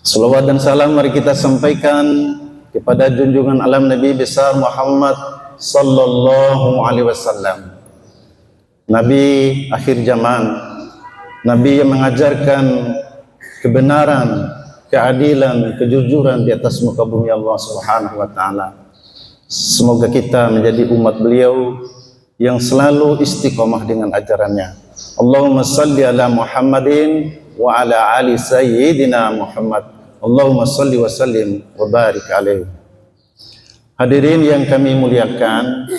Salawat dan salam mari kita sampaikan kepada junjungan alam Nabi besar Muhammad sallallahu alaihi wasallam. Nabi akhir zaman, Nabi yang mengajarkan kebenaran, keadilan, kejujuran di atas muka bumi Allah Subhanahu wa taala. Semoga kita menjadi umat beliau yang selalu istiqomah dengan ajarannya. Allahumma salli ala Muhammadin wa ala ali sayyidina Muhammad. Allahumma salli wa sallim wa barik alaihi. Hadirin yang kami muliakan,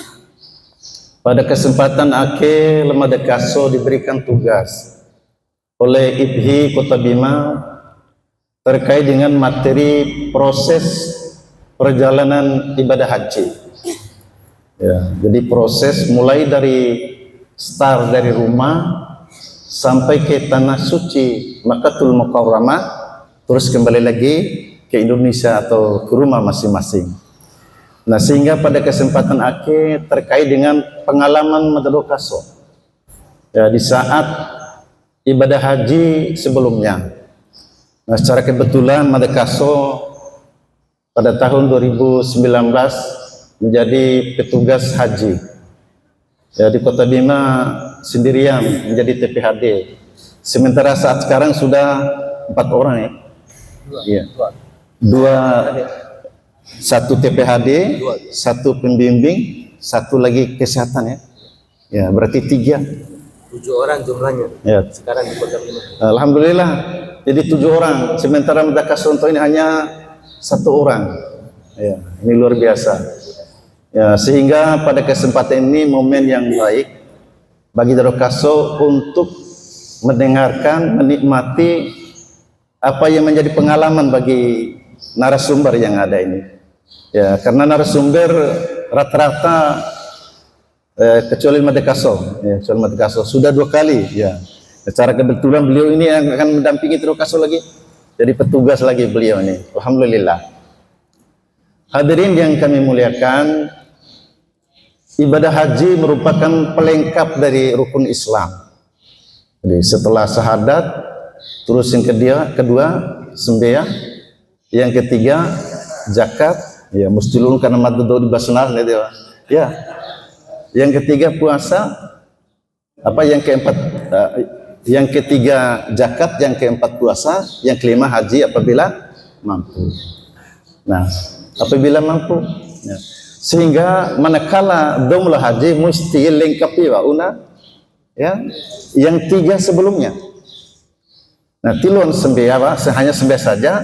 pada kesempatan akhir Lemada Kaso diberikan tugas oleh IPHI Kota Bima terkait dengan materi proses perjalanan ibadah haji. Ya, jadi proses mulai dari start dari rumah sampai ke tanah suci Makkahul Mukarramah, terus kembali lagi ke Indonesia atau ke rumah masing-masing. Nah, sehingga pada kesempatan akhir terkait dengan pengalaman Madado Kaso ya, di saat ibadah haji sebelumnya. Nah, secara kebetulan Madado Kaso pada tahun 2019 menjadi petugas haji ya, di Kota Bima sendirian menjadi TPHD. Sementara saat sekarang sudah 4 orang ya. Dua, satu TPHD, satu pembimbing, satu lagi kesehatan ya. Ya, berarti 3. 7 orang jumlahnya. Ya. Sekarang di Kota Bima. Alhamdulillah. Jadi 7 orang. Sementara Madado Kaso ini hanya 1 orang. Ya, ini luar biasa. Ya, sehingga pada kesempatan ini momen yang baik bagi Madado Kaso untuk mendengarkan, menikmati apa yang menjadi pengalaman bagi narasumber yang ada ini. Ya, karena narasumber rata-rata kecuali Madado Kaso, ya, kecuali Madado Kaso sudah 2 kali. Ya, secara kebetulan beliau ini yang akan mendampingi Madado Kaso lagi, jadi petugas lagi beliau ini. Alhamdulillah. Hadirin yang kami muliakan, ibadah haji merupakan pelengkap dari rukun Islam. Jadi setelah syahadat, terus yang kedua sembahyang, yang ketiga zakat, ya mesti lulung karena maddo di basnar ya. Yang ketiga puasa, yang keempat yang ketiga zakat, yang keempat puasa, yang kelima haji apabila mampu. Nah, apabila mampu ya. Sehingga manakala domlah haji mesti lengkapi wa una ya yang 3 sebelumnya. Nah, tilon sembahyang hanya sembahyang saja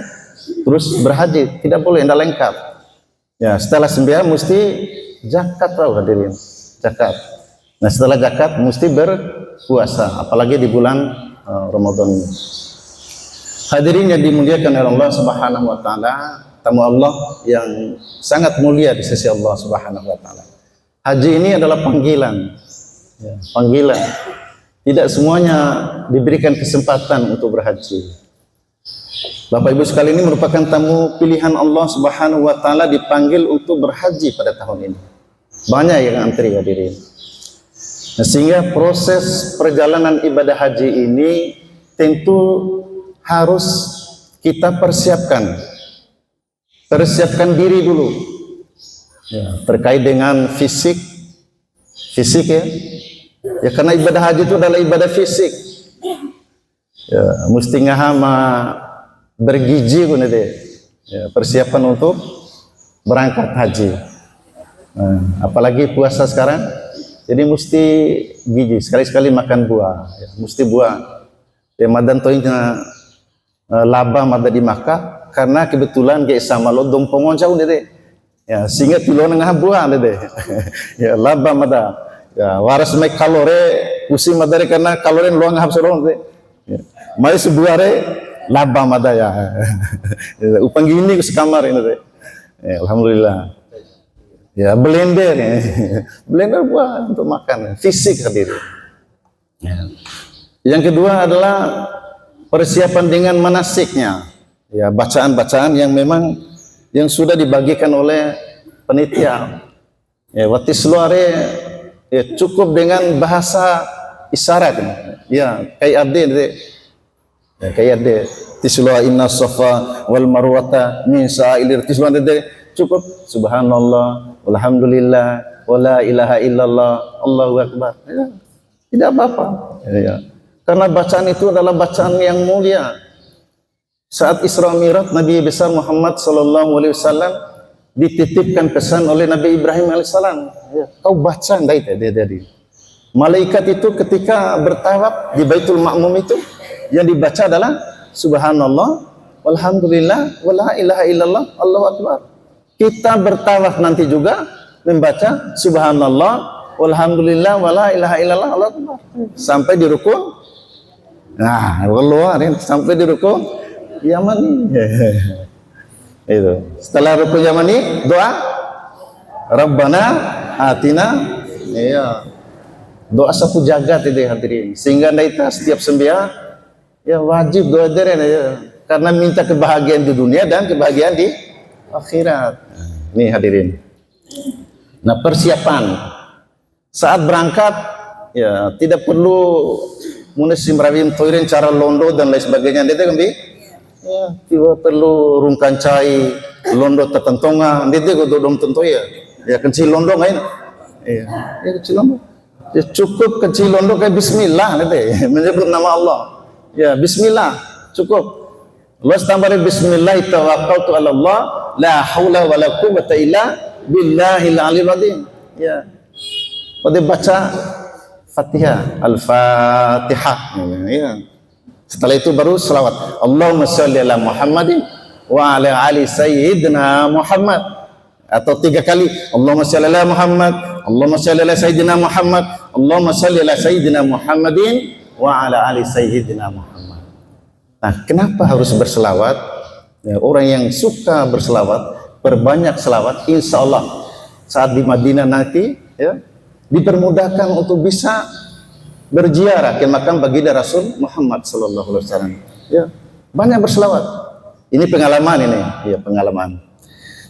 terus berhaji, tidak boleh, tidak lengkap. Ya, setelah sembahyang mesti zakat, tahu hadirin, zakat. Nah, setelah zakat mesti berpuasa, apalagi di bulan Ramadan ini. Hadirin yang dimuliakan oleh Allah Subhanahu wa taala, tamu Allah yang sangat mulia di sisi Allah Subhanahu wa taala. Haji ini adalah panggilan. Ya, panggilan. Tidak semuanya diberikan kesempatan untuk berhaji. Bapak Ibu sekalian, ini merupakan tamu pilihan Allah Subhanahu wa taala dipanggil untuk berhaji pada tahun ini. Banyak yang antri hadirin. Nah, sehingga proses perjalanan ibadah haji ini tentu harus kita persiapkan. Persiapkan diri dulu. Ya, terkait dengan fisik ya. Ya, karena ibadah haji itu adalah ibadah fisik. Ya, mesti ngahama bergizi guna deh. Ya, persiapan untuk berangkat haji. Nah, apalagi puasa sekarang, jadi mesti gizi. Sekali-sekali makan buah. Ya, mesti buah. Ya, madan toinya laba mada di Makkah karena kebetulan ge sama lo dompongon jauh deh. Ya, sehingga tilo ngah buah deh. Ya, laba mada. Ya, waras mai kalore pusing madare karena kalore luang hab sorong deh. Ya, mai sebuah re laba mada ya. Upang gini ke sekamar ini deh. Ya, alhamdulillah. Ya, blender ya. Blender buah untuk makan fisik sendiri. Ya. Yang kedua adalah persiapan dengan manasiknya. Ya, bacaan-bacaan yang memang yang sudah dibagikan oleh penitia. Ya, watis luare ya, cukup dengan bahasa isyarat. Ya, kayak abdi Ya, kayak de tiswa inna safa wal marwata min sa'ilir tiswa de cukup subhanallah walhamdulillah wala ilaha illallah Allahu akbar. Ya, tidak apa-apa. Ya. Karena bacaan itu adalah bacaan yang mulia. Saat Isra Mi'raj Nabi besar Muhammad sallallahu alaihi wasallam dititipkan pesan oleh Nabi Ibrahim alaihissalam. Ya, kau baca enggak itu dia. Malaikat itu ketika bertawaf di Baitul Ma'mum itu yang dibaca adalah subhanallah walhamdulillah wala ilaha illallah Allahu akbar. Kita bertawaf nanti juga membaca subhanallah walhamdulillah wala ilaha illallah Allahu akbar sampai di ruku. Nah, keluarin sampai di ruku Yamani. Itu. Setelah ruku Yamani doa Rabbana atina. Iya. Doa satu jagat itu hadirin. Sehingga kita setiap sembahyang ya wajib doa deren ya. Karena minta kebahagiaan di dunia dan kebahagiaan di akhirat. Nih hadirin. Nah, persiapan saat berangkat ya tidak perlu munis merawin toiren cara londo dan lain sebagainya. Dia kembi ya tidak perlu rungkan cai londo tertentonga. Dia godong tentu ya. Ya kecil londo ngain. Iya, ya kecil londo. Ya, cukup kecil londo kayak bismillah nanti menyebut nama Allah. Ya bismillah cukup. Allah tambah bismillah tawakkaltu ala Allah la haula wala quwwata illa billahil aliyil azim. Ya. Pada baca Fatihah, Al-Fatihah. Ya. Setelah itu baru selawat. Allahumma shalli ala Muhammadin wa ala ali sayyidina Muhammad. Atau 3 kali Allahumma shalli ala Muhammad, Allahumma shalli ala sayyidina Muhammad, Allahumma shalli ala sayyidina Muhammadin wa ala ali sayyidina Muhammad. Nah, kenapa harus berselawat? Ya, orang yang suka berselawat, perbanyak selawat, insya Allah saat di Madinah nanti ya, dipermudahkan untuk bisa berziarah ke makam baginda Rasul Muhammad sallallahu alaihi wasallam. Ya, banyak berselawat. Ini pengalaman ini, ya pengalaman.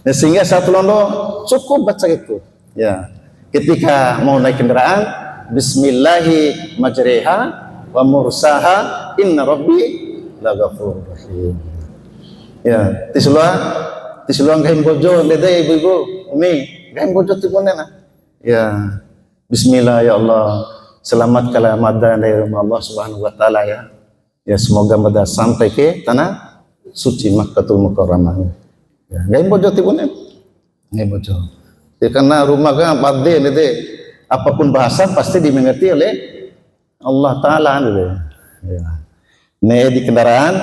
Nah, sehingga satu londo cukup baca itu. Ya, ketika mau naik kendaraan, Bismillahi majriha wa mursaha inna rabbi laghafurur rahim. Ya, tisluang gaim bojo dede ibu-ibu, umi gaim bojo tipunena. Ya, Bismillah ya Allah, selamatkanlah Madan dari rumah Allah Subhanahu wa taala ya. Ya, semoga Madan sampai ke tanah suci Makkahul Mukarramah. Ya, gaim bojo tipunen. Gaim bojo. Ya, karena rumah kan padde dede apapun bahasa pasti dimengerti oleh Allah taala dede. Ya. Nih di kendaraan.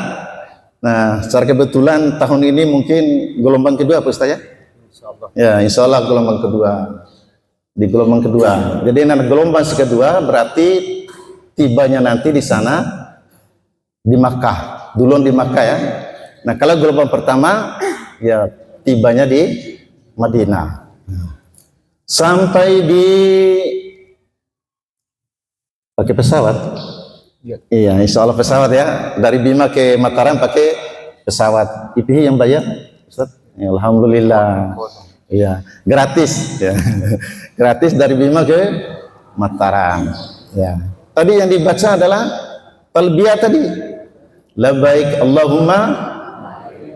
Nah, secara kebetulan tahun ini mungkin gelombang kedua apa Ustaz ya? Insyaallah. Ya, insyaallah gelombang kedua. Di gelombang kedua. Jadi nanti gelombang kedua berarti tibanya nanti di sana di Makkah. Duluan di Makkah ya. Nah, kalau gelombang pertama ya tibanya di Madinah. Sampai di pakai pesawat. Ya. Iya, insya Allah pesawat ya. Dari Bima ke Mataram pakai pesawat. IPI yang bayar, Ustaz? Ya, alhamdulillah. Iya, gratis. Ya. Gratis dari Bima ke Mataram. Ya. Tadi yang dibaca adalah talbiyah tadi. Labbaik Allahumma.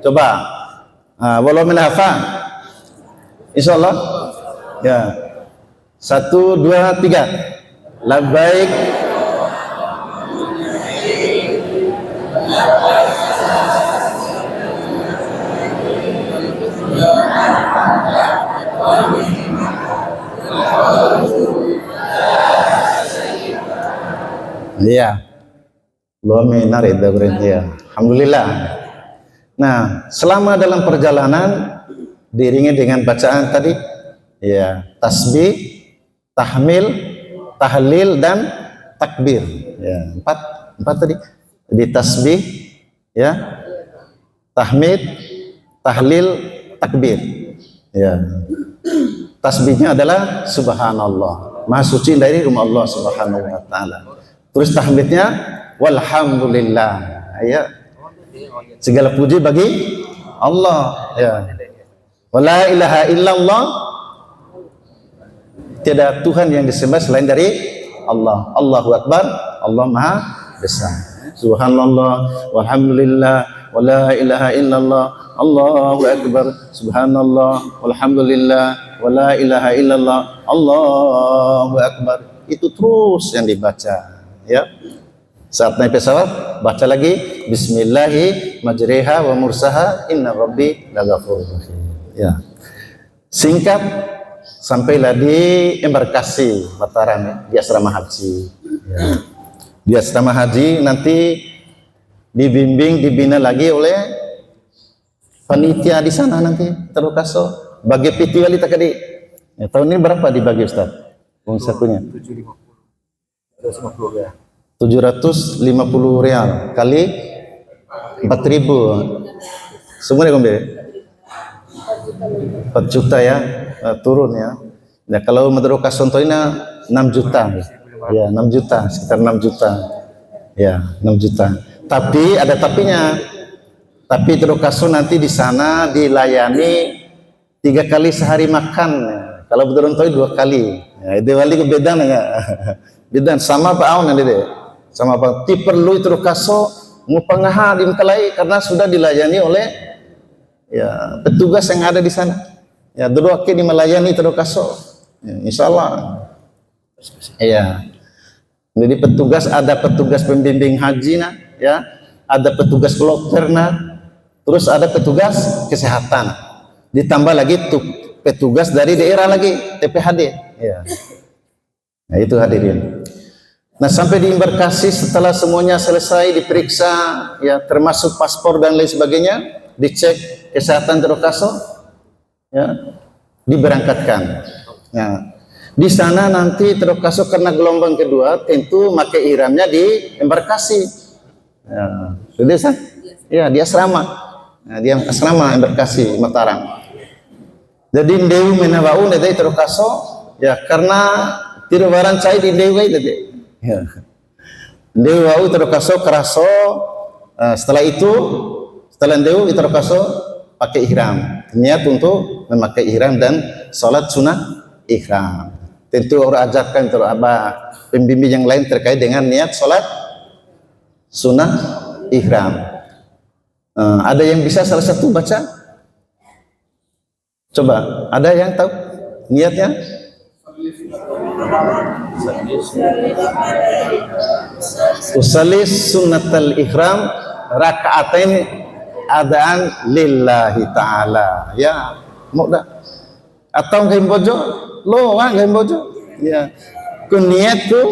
Coba. Walau menhafa. Insya Allah. Ya. 1, 2, 3. Labbaik. Iya. Lo menarik ya. Alhamdulillah. Nah, selama dalam perjalanan diiringi dengan bacaan tadi ya, tasbih, tahmil, tahlil dan takbir. Ya, empat tadi. Di tasbih ya, tahmid, tahlil, takbir. Ya. Tasbihnya adalah subhanallah. Maha suci dari rumah Allah Subhanahu wa taala. Terus tahmidnya walhamdulillah. Ya. Segala puji bagi Allah ya. Wala ilaha illallah. Tiada Tuhan yang disembah selain dari Allah. Allahu akbar. Allah Maha besar. Subhanallah walhamdulillah wala ilaha illallah Allahu akbar. Subhanallah walhamdulillah wala ilaha illallah Allahu akbar. Itu terus yang dibaca, ya. Saat naik pesawat baca lagi bismillahi majriha wa mursaha inna rabbi laghafurur rahim. Ya. Singkat sampailah di embarkasi Mataram, ya, di asrama haji. Ya. Di asrama haji nanti dibimbing, dibina lagi oleh panitia di sana nanti terukaso. Bagi piti wali tak kadi. Ya, tahun ini berapa dibagi Ustaz? Uang sakunya? 750 ya. 750 real kali 4.000. Semua dia ambil 4 juta ya, turun ya. Nah, kalau Madrokas contohnya 6 juta. Ya, 6 juta, sekitar 6 juta. Ya, 6 juta. Tapi ada tapinya. Tapi Madrokas nanti di sana dilayani 3 kali sehari makan. Kalau betul betul 2 kali. Ya, itu wali beda enggak? Beda sama Pak Aun nanti deh. Sama Pak. Ti perlu itu kaso ngupangaha di Mekalai karena sudah dilayani oleh ya petugas yang ada di sana. Ya, dulu akhir melayani itu kaso. Ya, insyaallah. Iya. Jadi petugas, ada petugas pembimbing haji nah, ya. Ada petugas kloter nah. Terus ada petugas kesehatan. Ditambah lagi petugas dari daerah lagi, TPHD. Ya. Nah, itu hadirin. Nah, sampai di embarkasi setelah semuanya selesai diperiksa, ya termasuk paspor dan lain sebagainya, dicek kesehatan terokaso, ya, diberangkatkan. Ya. Di sana nanti terokaso karena gelombang kedua, tentu pakai ihramnya di embarkasi. Ya, sudah sah? Ya, di asrama. Nah, di asrama embarkasi Mataram. Jadi Dewi menabau dari terokaso, ya karena tidak barang cai di Dewi tadi. Ya. Dewi wau terokaso keraso. Setelah Dewi terokaso pakai ihram. Niat untuk memakai ihram dan salat sunnah ihram. Tentu orang ajarkan terus abah pembimbing yang lain terkait dengan niat salat sunnah ihram. Ada yang bisa salah satu baca? Coba, ada yang tahu niatnya? Usalis sunnatal ihram rakaatain adaan lillahi ta'ala. Ya, mau dah. Atau nggak bojo? Lo nggak bojo? Ya, niatku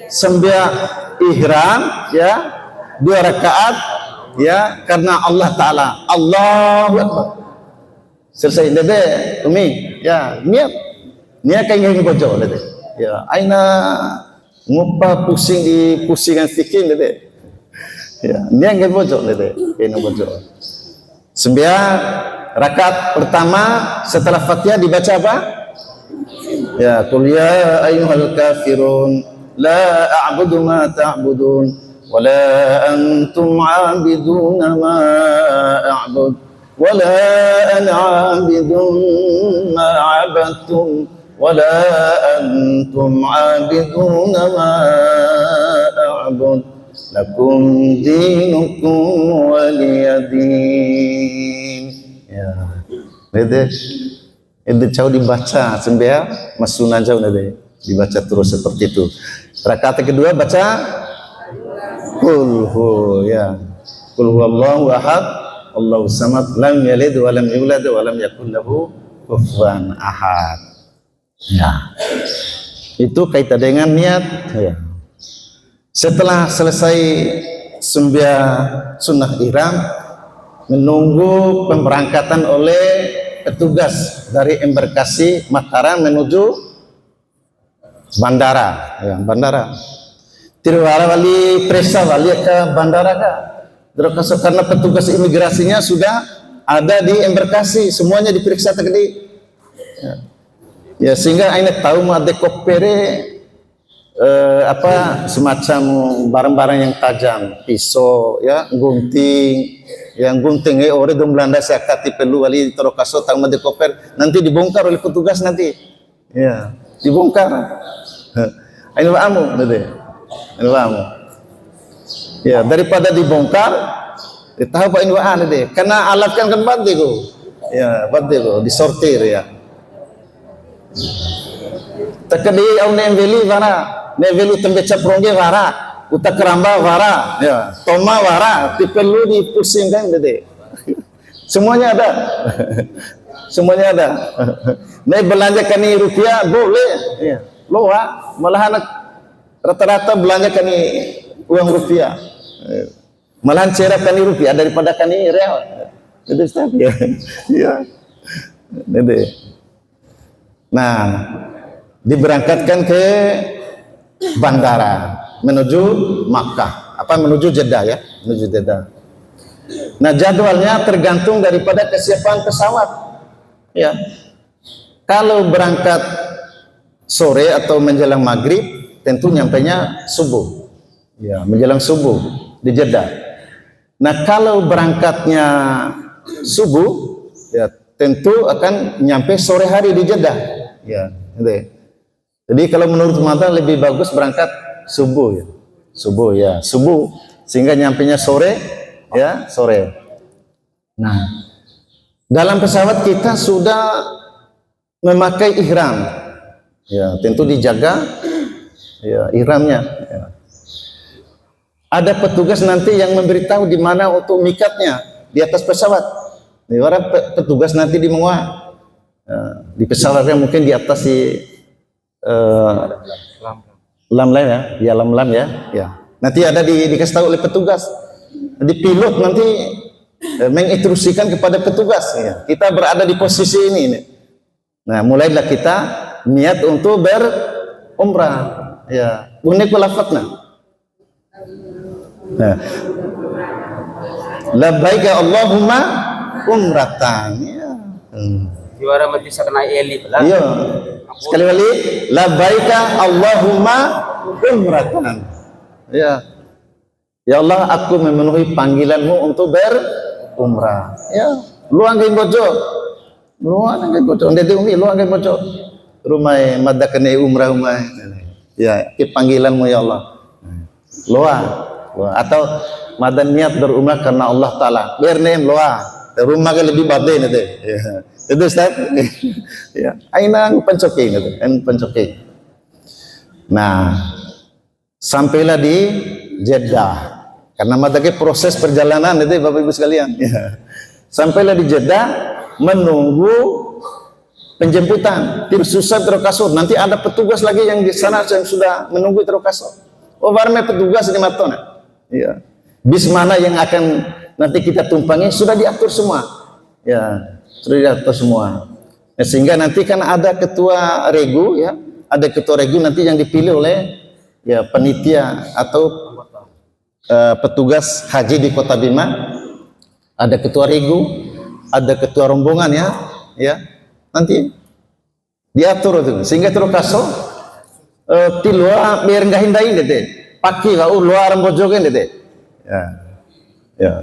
sembah ihram, ya, 2 rakaat, ya, karena Allah Ta'ala. Allahu Akbar. Selesai dede, Umi, ya, niat kayak nggak bojo dede. Ya, aina ngupa pusingan fikir dede. Ya, niat nggak bojo dede, kayak nggak bojo. 9 rakaat pertama setelah Fatihah dibaca apa? Ya, qul ya ayyuhal kafirun la a'budu ma ta'budun wa la antum 'abiduna ma a'bud wa la ana 'abidun ma 'abadtum wa la antum 'abiduna ma a'bud lakum dinukum waliyadin. Ya, beda. Itu jauh dibaca sembah masuna jauh nanti dibaca terus seperti itu. Rakaat kedua baca kulhu, ya, kulhu Allahu ahad Allahu samad lam yalid wa lam yulad wa lam yakul lahu kufuwan ahad. Ya, itu kaitan dengan niat. Ya. Setelah selesai sembah sunnah ihram, menunggu pemberangkatan oleh petugas dari embarkasi Mataram menuju bandara, ya, bandara. Tirwala wali presa wali ke bandara kah? Terus karena petugas imigrasinya sudah ada di embarkasi, semuanya diperiksa tadi. Ya, sehingga ini tahu mau ada kopere semacam barang-barang yang tajam, pisau, ya, gunting. Yang gunting orang di Belanda saya kati perlu wali terokaso tahu made koper nanti dibongkar oleh petugas nanti, ya, dibongkar. Ini amu, dede, ini amu. Ya, daripada dibongkar, tahu Pak ini ada deh. Karena alat kan bante ko. Ya, bante ko disortir ya. Takdi au neveli vara, neveli tembeca prongge vara, utak keramba vara, ya, toma vara, perlu dipusingkan deh. Semuanya ada. Semuanya ada. Nih belanja kani rupiah boleh, ya. Loa, malahan rata-rata belanja kani uang rupiah. Malahan cerah kani rupiah daripada kani real. Itu Ustaz ya. Iya. Itu. Nah, diberangkatkan ke bandara menuju Makkah, menuju Jeddah ya, menuju Jeddah. Nah, jadwalnya tergantung daripada kesiapan pesawat. Ya. Kalau berangkat sore atau menjelang maghrib, tentu nyampainya subuh. Ya, menjelang subuh di Jeddah. Nah, kalau berangkatnya subuh, ya tentu akan nyampe sore hari di Jeddah. Ya, gitu. Jadi kalau menurut mata lebih bagus berangkat subuh ya. Subuh ya, subuh sehingga nyampainya sore ya, sore. Nah, dalam pesawat kita sudah memakai ihram. Ya, tentu dijaga ya ihramnya. Ya. Ada petugas nanti yang memberitahu di mana untuk mikatnya di atas pesawat. Di orang petugas nanti di bawah. Di pesawatnya mungkin di atas si lam-lam ya, ya lam-lam ya, ya. Nanti ada dikasih tahu oleh petugas. Di pilot nanti menginstruksikan kepada petugas. Ya. Kita berada di posisi ini. Nah, mulailah kita niat untuk berumrah. Ya, unik lafadznya. Nah, labbaik Allahumma umratan. Ya. Juara mati sakna eli lah. Iya. Sekali kali labbaik Allahumma umratan. Ya. Ya Allah, aku memenuhi panggilanmu untuk berumrah. Ya. Luang ke bojo. Luang ke bojo. Ndete umi luang ke bojo. Rumah madakane umrah rumah. Ya, ke panggilanmu ya Allah. Luang. Atau madan niat berumrah karena Allah Ta'ala. Biar nih luang. Rumah ke lebih batin itu. Ya. Itu Ustaz. Ya. Aina pencoking itu. Pencoking. Nah, sampailah di Jeddah. Karena matanya proses perjalanan itu Bapak Ibu sekalian. Ya. Sampailah di Jeddah menunggu penjemputan. Tim susah terokasur. Nanti ada petugas lagi yang di sana yang sudah menunggu terokasur. Oh, barangnya petugas di Matona. Ya. Bis mana yang akan nanti kita tumpangi sudah diatur semua. Ya, sudah diatur semua. Ya, sehingga nanti kan ada ketua regu ya, ada ketua regu nanti yang dipilih oleh ya panitia atau petugas haji di Kota Bima. Ada ketua regu, ada ketua rombongan ya. Nanti diatur itu sehingga terokaso tilua biar enggak hindain deh. Paki kau luar bojogen deh. Ya. Ya.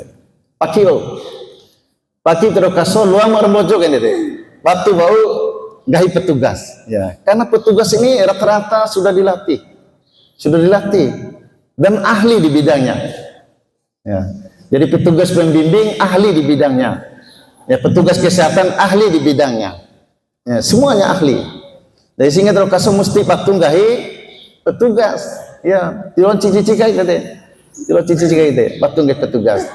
Paki terokaso luar bojogen deh. Batu bau gahi petugas. Ya. Karena petugas ini rata-rata sudah dilatih. Dan ahli di bidangnya. Ya. Jadi petugas pembimbing ahli di bidangnya. Ya, petugas kesehatan ahli di bidangnya. Ya, semuanya ahli. Dari sehingga terokaso mesti patung gahi petugas. Ya, tilon cici kai kate. Tilon cici kai kate, patung gahi petugas.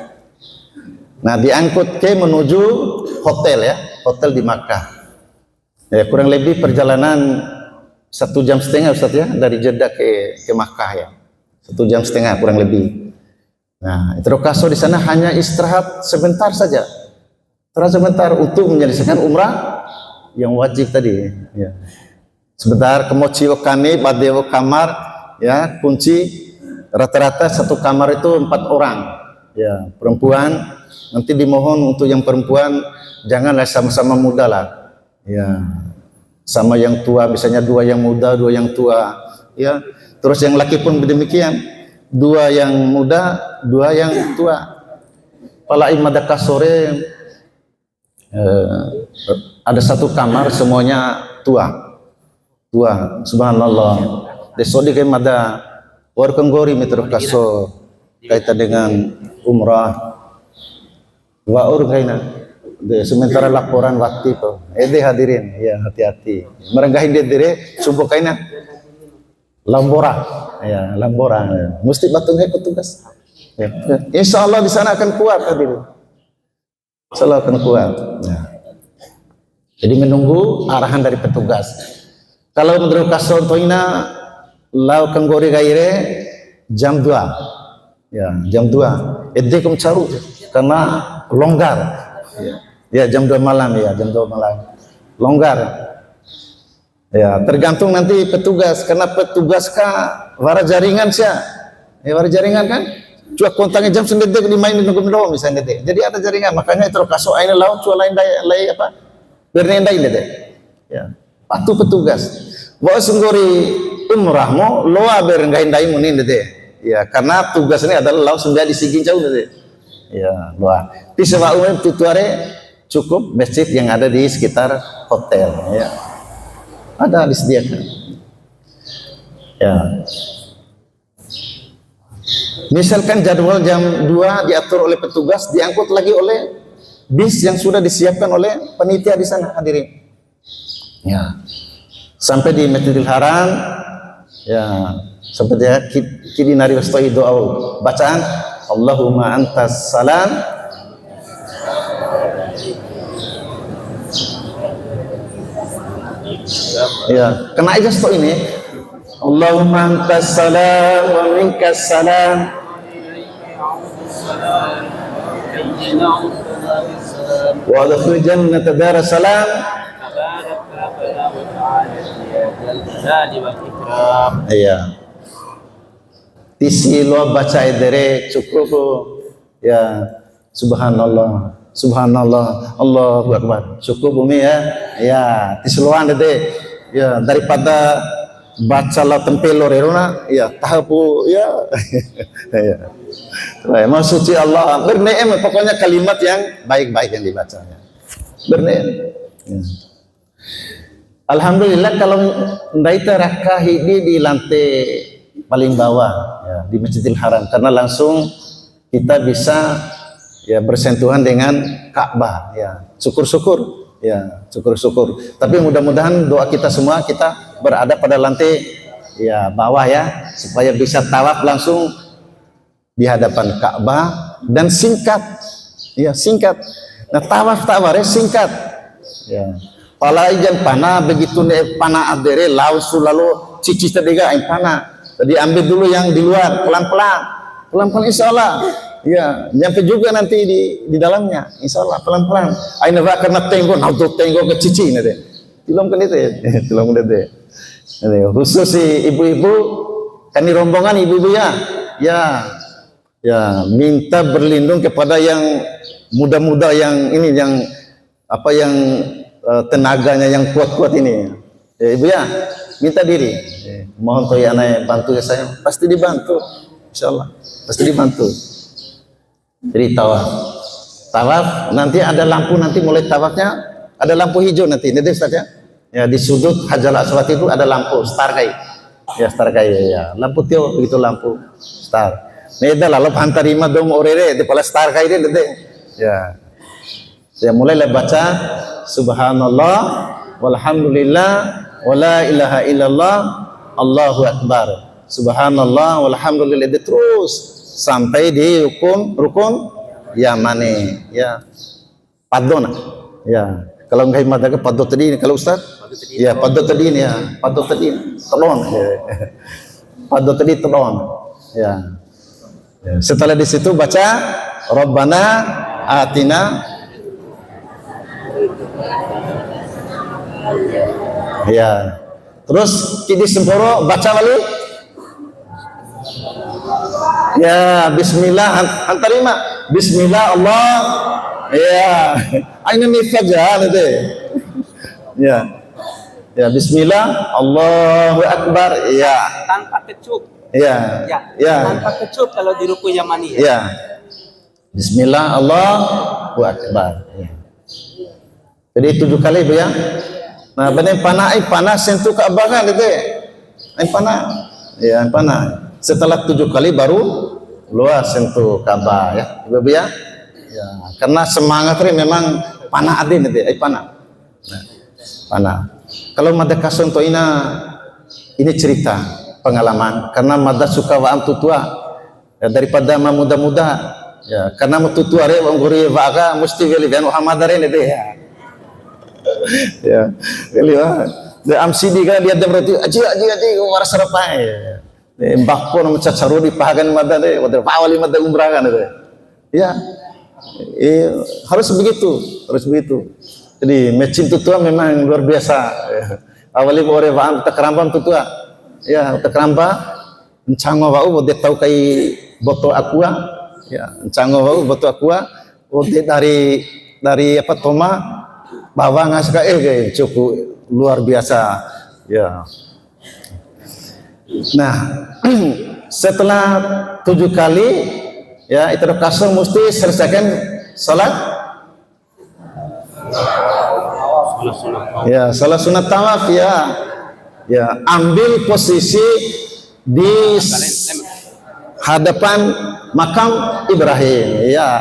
Nah, diangkut ke menuju hotel ya, hotel di Makkah. Ya, kurang lebih perjalanan 1,5 jam Ustaz ya dari Jeddah ke Makkah ya. 1,5 jam kurang lebih. Nah, terokaso di sana hanya istirahat sebentar saja. Sebentar untuk menyelesaikan umrah yang wajib tadi. Ya. Sebentar kemoci okane badewo kamar ya kunci rata-rata satu kamar itu 4 orang. Ya, perempuan nanti dimohon untuk yang perempuan janganlah sama-sama muda lah. Ya. Sama yang tua misalnya 2 yang muda, 2 yang tua ya. Terus yang laki pun demikian, 2 yang muda, 2 yang tua. Pala imadaka sore ada 1 kamar semuanya tua. Subhanallah. Desodi ke mada war kenggori metro kaso. kaitan dengan umrah wa urgaina. Sementara laporan waktu itu, hadirin, ya hati-hati. Merenggahin diri, subuh kaina Lambora, ya Lambora. Mesti batungnya petugas. Ya. Insya Allah di sana akan kuat hadirin. Insya Allah akan kuat. Ya. Jadi menunggu arahan dari petugas. Kalau menurut kasontoina lau kanggori gaire jam 2. Ya, jam 2. Kum caru karena longgar. Ya, jam 2 malam ya, jam 2 malam. Longgar. Ya, tergantung nanti petugas karena petugas wara jaringan sia. Ya, wara jaringan kan? Cua kontaknya jam sendiri di main di nunggu misalnya deh. Jadi ada jaringan, makanya terus kaso aina laut cua lain apa? Bernendai deh. Ya. Patu petugas. Bawa senggori umrahmu loa berenggahin dai munin deh. Ya, karena tugas ini adalah laut sudah disigin jauh deh. Ya, loa. Di sewa umum tutuare cukup masjid yang ada di sekitar hotel ya. Ada disediakan. Ya. Misalkan jadwal jam 2 diatur oleh petugas, diangkut lagi oleh bis yang sudah disiapkan oleh panitia di sana hadirin. Ya. Sampai di Masjidil Haram ya, seperti ya kini nari wastoi doa bacaan Allahumma antas salam ya, kena aja stop ini Allahumma antas salam wa minkas salam wa adkhil jannata dar salam. Iya. Tisi lo baca edere cukup ya, subhanallah subhanallah Allahu akbar cukup umi ya. Ya, tisluan dede ya, daripada baca la tempelor erona ya tahapu ya. Ya. Mau suci Allah berneem, pokoknya kalimat yang baik-baik yang dibacanya. Berneem. Ya. Alhamdulillah kalau ndaita rakah di lantai paling bawah ya, di Masjidil Haram karena langsung kita bisa ya bersentuhan dengan Ka'bah ya. Syukur-syukur ya, syukur-syukur. Tapi mudah-mudahan doa kita semua kita berada pada lantai ya bawah ya supaya bisa tawaf langsung di hadapan Ka'bah dan singkat. Ya, singkat. Nah, tawaf singkat. Ya. Palaijan panah begitu panah adere langsung lalu cici tadiga panah. Tadi ambil dulu yang di luar pelan-pelan insyaallah. Ya, nyampe juga nanti di dalamnya insyaallah pelan-pelan. Aina ba karena tenggo ke cici nanti. Belum kan itu ya. Belum kan itu. Khusus si ibu-ibu kan di rombongan ibu-ibu ya. Ya, minta berlindung kepada yang muda-muda yang ini yang apa yang tenaganya yang kuat-kuat ini ya, ibu ya minta diri mohon toh ya anak bantu ya saya pasti dibantu insyaallah pasti dibantu. Jadi tawaf nanti ada lampu nanti mulai tawafnya ada lampu hijau nanti saja ya di sudut Hajar Aswad itu ada lampu stargai ya lampu tio begitu lampu star neda lalu pantarima dong orere di pala stargai deh ya mulailah baca subhanallah walhamdulillah wala ilaha illallah Allahu akbar subhanallah walhamdulillah terus sampai di rukun yamani ya padona ya kalau enggak madaga padot tadi kalau ustaz ya padot tadi ya padot tadi tolong padot tadi tolong ya setelah di situ baca Rabbana atina ya terus kini semporo baca wali ya bismillah antarima bismillah Allah ya aina saja nanti ya bismillah Allahu akbar ya tanpa kecup ya tanpa kecup kalau di ruku yamani ya bismillah Allahu akbar ya. Jadi 7 kali bu ya. Nah, benar panah sentuh keabangan itu. Panah. Ya, panah. Setelah 7 kali baru luas sentuh Ka'bah ya. Ibu ya. Ya, karena semangat ini memang panah adin itu, panah. Nah, panah. Kalau mada kason to ini cerita pengalaman karena mada suka wa am tutua ya, daripada muda-muda ya, karena mututua re wong guri vaga mesti veli ben Muhammad re ne ya. Ya, veli wa. De am sidi kan dia berarti aji war sarapai. De bakpo no cacaru di pagan mada re, wadar pawali mada umrah kan itu. Ya. Harus begitu. Jadi mecin tutua memang luar biasa. Ya. Awali bore vaan takrambam tutua. Ya, takramba encango wau bode tau kai boto aqua. Ya, encango wau boto aqua. Bode dari apa toma bawa ngaska cukup luar biasa. Ya. Nah, setelah 7 kali ya itu kasar mesti selesaikan salat ya salat sunat tawaf ya. Ya, ambil posisi di hadapan makam Ibrahim ya.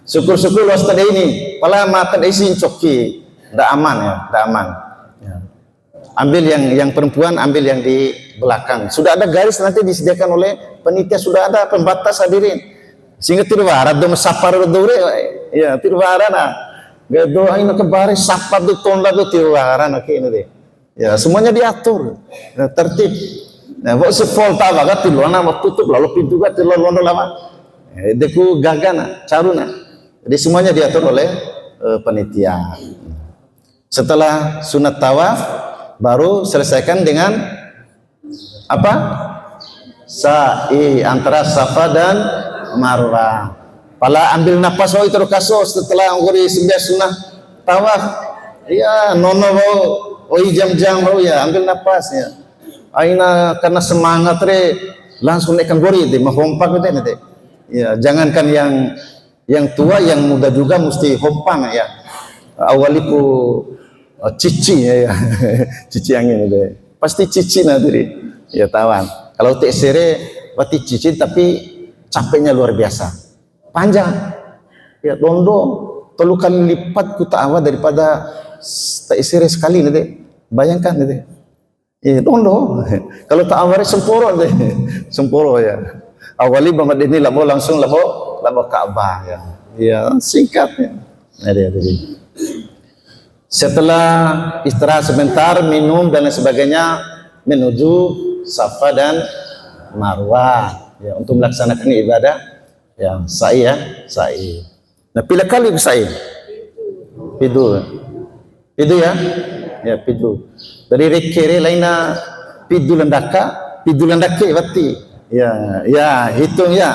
Syukur-syukur luas tadi ini pala mata isin coki ndak aman ya, ndak aman ya. Ambil yang perempuan, ambil yang di belakang. Sudah ada garis nanti disediakan oleh panitia, sudah ada pembatas hadirin. Sehingga tirwara do masapar do re ya tirwara na gado ay nakabari sapad do tonda do tirwara na kini de ya semuanya diatur ya, tertib. Nah waktu sepol tawa kan tilona mau tutup lalu pintu kan tilona lama deku gagana caruna, jadi semuanya diatur oleh panitia. Setelah sunat tawaf baru selesaikan dengan apa sa'i antara Safa dan Marwah. Pala ambil napas itu kaso setelah ngori 9 sunah tawaf. Ya nono mau jam-jam mau ya ambil napasnya. Aina karena semangat re langsung naik ngori deh mahompak gitu nanti. Ya jangankan yang tua yang muda juga mesti hompang ya. Awaliku cici ya. Cici angin itu. Pasti cici nanti ya tawan. Kalau teksere pasti cici tapi capeknya luar biasa, panjang, ya dondo, 3 kali lipat kutawa daripada tak isire sekali nanti, bayangkan nanti, ya dondo, kalau tak awalnya semporo ya, awali banget ini labo langsung labo Ka'bah ya singkat ya, jadi. Setelah istirahat sebentar, minum dan lain sebagainya, menuju Safa dan Marwah. Ya, untuk melaksanakan ibadah yang sa'i ya, sa'i. Nah, pilih kali sa'i. Pidu ya, ya pidu. Dari rekere lainnya pidu landaka wati. Ya, hitung ya.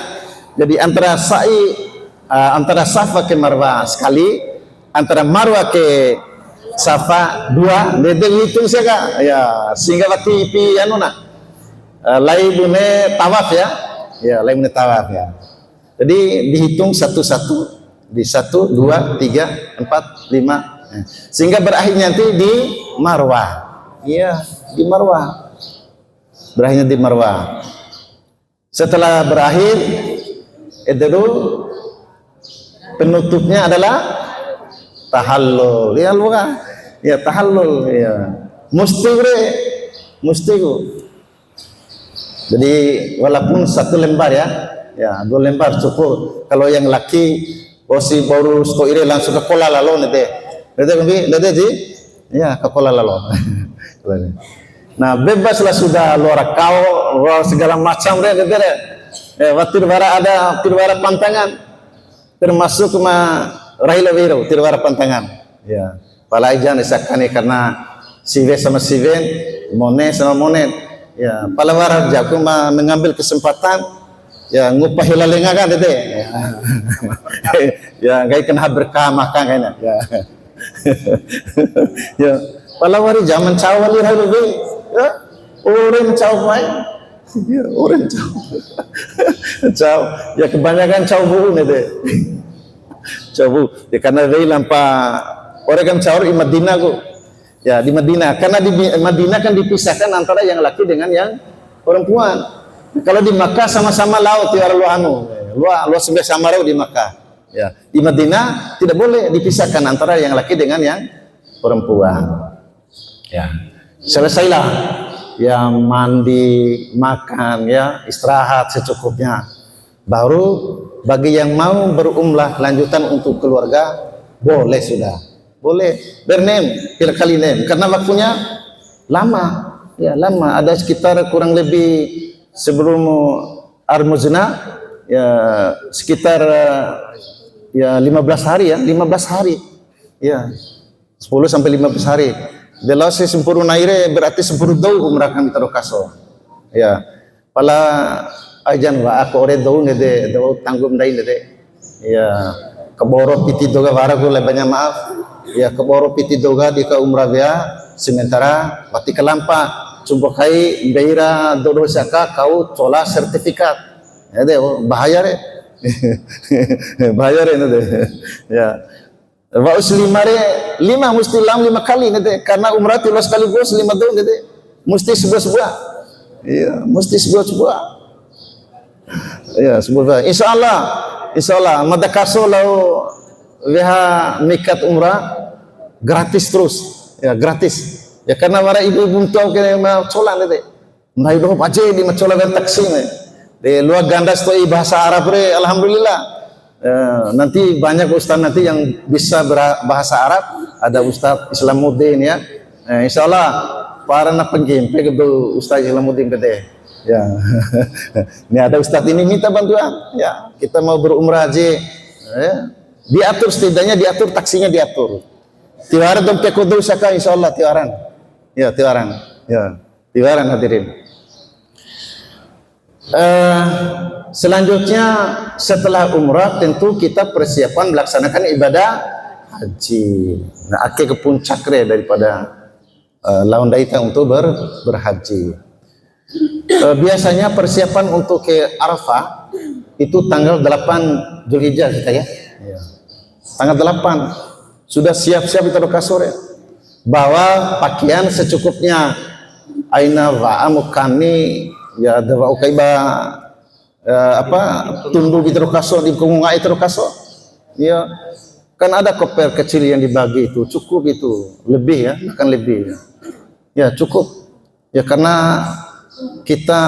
Jadi antara sa'i, antara Safa ke Marwah sekali, antara Marwah ke Safa 2, dia hitung saja. Ya, sehingga wati pi anu nak. Laibune tawaf ya. Ya, lain tawaf ya. Jadi dihitung satu-satu di 1, 2, 3, 4, 5 sehingga berakhir nanti di Marwah. Iya, di Marwah. Berakhirnya di Marwah. Setelah berakhir itu penutupnya adalah tahallul. Ya luka. Ya tahallul ya. Mesti. Jadi walaupun 1 lembar ya 2 lembar cukup. Kalau yang laki osi baru stoire langsung ke kola lalo nanti. Ya ke kola lalo. Nah bebaslah sudah luar kau segala macam deh. Tirwara ada tirwara pantangan termasuk rahila wiro tirwara pantangan. Ya palaijan isakane karena sive sama siven monet sama monet. Ya, palawar jago mengambil kesempatan ya ngupah hilalenga kan tete. Ya, kayak kena berkah makan kayaknya. Ya. Ya, palawari zaman cawali halu ya. Orang cawai. Ya, orang caw. Ya kebanyakan caw bu nete. Caw bu. Ya karena dari lampa orang kan cawar di Madinah ku. Ya di Madinah, karena di Madinah kan dipisahkan antara yang laki dengan yang perempuan. Kalau di Makkah sama-sama laut tiara lu anu, lu sebelah sama di Makkah. Ya, di Madinah tidak boleh dipisahkan antara yang laki dengan yang perempuan. Ya, selesailah ya mandi, makan, ya istirahat secukupnya. Baru bagi yang mau berumrah lanjutan untuk keluarga boleh sudah, boleh bernem kali nem karena waktunya lama, ya lama. Ada sekitar kurang lebih sebelum Armuzna ya sekitar ya 15 hari ya, 15 hari ya 10 sampai 15 hari. Kalau si sempuru naire berarti sempuru dau umrah kami tarokaso ya pala ajan wa aku ore dau nede dau tanggum dai nede ya keboro piti doga wara ko lebanya maaf ya keboro piti doga di ka umrah ya sementara pati kelampa Sumpokai beira dodo saka kau cola sertifikat. Ya deh, bahaya re. Bahaya re nade. Ya. Wa uslimare 5 mesti 5 kali nade karena umrah 13 kali gos 5 tahun nade. Mesti sebuah. Iya, mesti sebuah. Ya, sebuah. Insyaallah madakaso lau weha mikat umrah gratis terus. Ya, gratis. Ya karena para ibu-ibu tahu kena macola nete, nah itu aja di macola dan taksim de luar gandas to bahasa Arab re, alhamdulillah. Nanti banyak ustaz nanti yang bisa bahasa Arab, ada Ustaz Islamuddin ya. Insyaallah para nak penggimpe ke Ustaz Islamuddin gede. Ya. Ini ada ustaz ini minta bantuan. Ya, kita mau berumrah haji. Ya. Diatur setidaknya diatur taksinya diatur. Tiwaran dom kekodo saka insyaallah tiwaran. Ya, tiwaran. Ya, tiwaran hadirin. Selanjutnya setelah umrah tentu kita persiapan melaksanakan ibadah haji. Nah, ke puncak daripada lawan daita untuk berhaji. Biasanya persiapan untuk ke Arafah itu tanggal 8 Zulhijjah kita ya. Tanggal 8 sudah siap-siap itu kasore. Bawa pakaian secukupnya. Aina wa'amu kami ya dawa ukaiba tundu di terokaso di kungunga itu terokaso. Ya kan ada koper kecil yang dibagi itu cukup itu lebih ya akan lebih ya cukup ya karena kita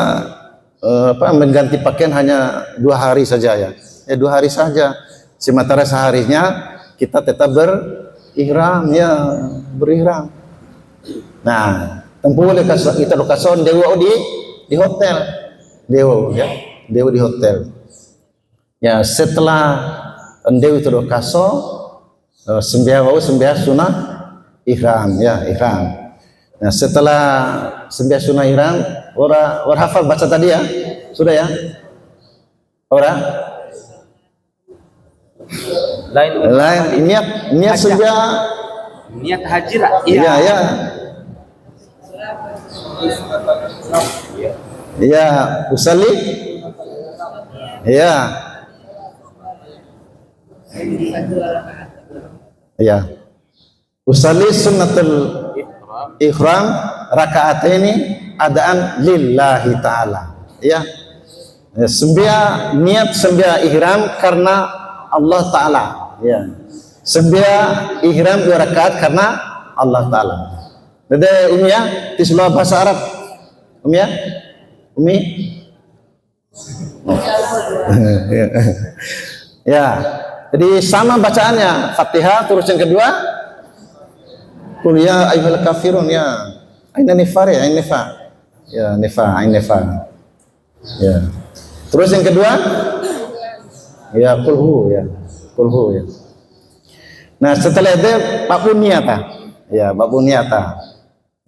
mengganti pakaian hanya 2 hari saja ya 2 hari saja sementara seharinya kita tetap berihram. Nah tempuh oleh kita lokason dewa di hotel dewa di hotel ya setelah dewa itu lokaso sembiah sunah ihram ya ihram. Nah setelah sembiah sunah ihram orang hafal baca tadi ya sudah ya orang lain niat sembiah niat haji lah iya ya usali ya usali sunnatul ihram rakaataini adaan lillahi ta'ala ya sembiah niat sembiah ihram karena Allah Ta'ala ya sembiah ihram 2 rakaat karena Allah Ta'ala. Dede Umi ya tislah bahasa Arab Umi ya Umi ya jadi sama bacaannya Fatihah terus yang kedua Qul ya ayyuhal kafirun ya aina nifar ya ain nifa ya terus yang kedua ya kulhu ya nah setelah itu babu niata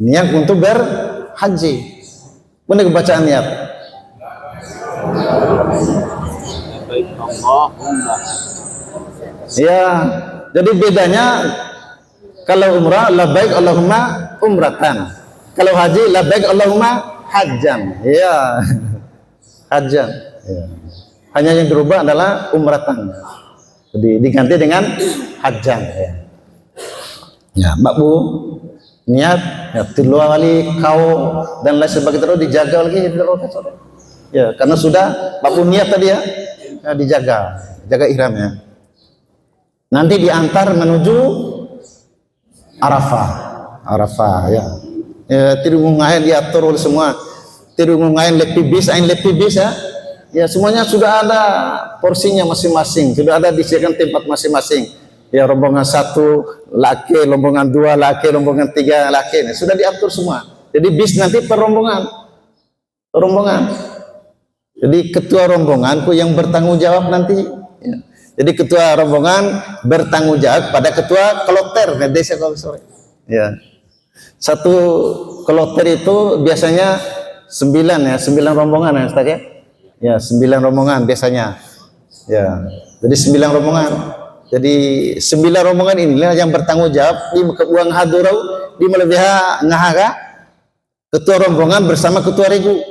niat untuk berhaji benar bacaan niat ya jadi bedanya kalau umrah labbaik Allahumma umratan kalau haji labbaik Allahumma hajjan ya hajjan ya. Hanya yang berubah adalah umratan jadi diganti dengan hajjan ya babu niat ya tilu wali kau dan lain sebagainya terus dijaga lagi Ya, karena sudah babu niat tadi ya, ya jaga ihramnya. Nanti diantar menuju Arafah ya. Ya, tirungungain diatur oleh semua. Tirungungain lepibis ya. Ya, semuanya sudah ada porsinya masing-masing, sudah ada disediakan tempat masing-masing. Ya, rombongan 1 laki, rombongan 2 laki, rombongan 3 laki, nah, sudah diatur semua. Jadi bis nanti per rombongan. Jadi ketua rombonganku yang bertanggung jawab nanti. Ya. Jadi ketua rombongan bertanggung jawab pada ketua kloter desa sore. Ya. Satu kloter itu biasanya 9 rombongan ya Ustaz ya. Ya, 9 rombongan biasanya. Ya. Jadi 9 rombongan. Jadi 9 rombongan inilah yang bertanggung jawab di uang hadurau di melebiha ngahaga ketua rombongan bersama ketua regu.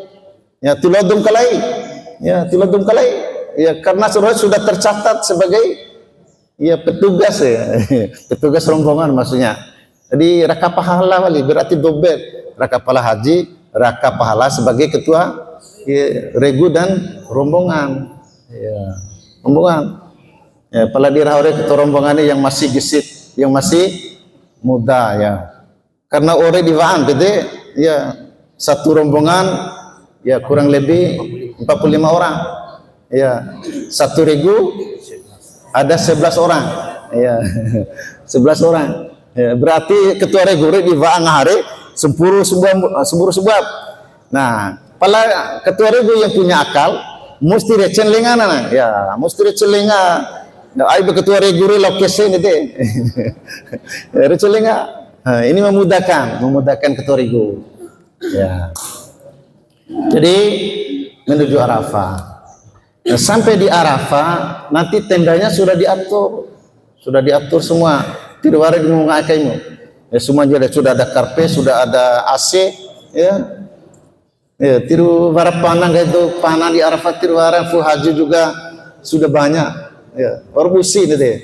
Ya, tuladum kalai. Ya, tuladum kalai. Ya, karena sudah tercatat sebagai ya petugas ya. Petugas rombongan maksudnya. Jadi raka pahala wali berarti dobel. Raka pahala haji, raka pahala sebagai ketua ya, regu dan rombongan. Ya, rombongan. Ya, pala dirahore ketua rombongan ini yang masih gesit, yang masih muda ya. Karena ore diwaan gede ya, satu rombongan ya kurang lebih 45 orang. Ya, satu regu ada 11 orang. Ya. 11 orang. Ya, berarti ketua regu diwaan hari sempuru sebab. Nah, pala ketua regu yang punya akal mesti recen lengana ya, mesti recen lenga. Ai ketua regu lokasi ini deh. Recen lenga. Nah, ini memudahkan ketua regu. Ya. Jadi menuju Arafah. Nah, sampai di Arafah nanti tendanya sudah diatur semua. Tidak ada yang mengakaimu. Ya, semuanya sudah ada karpet, sudah ada AC, ya. Ya, tiru para panang itu panah di Arafah tiru para haji juga sudah banyak. Ya, orbusi ini deh.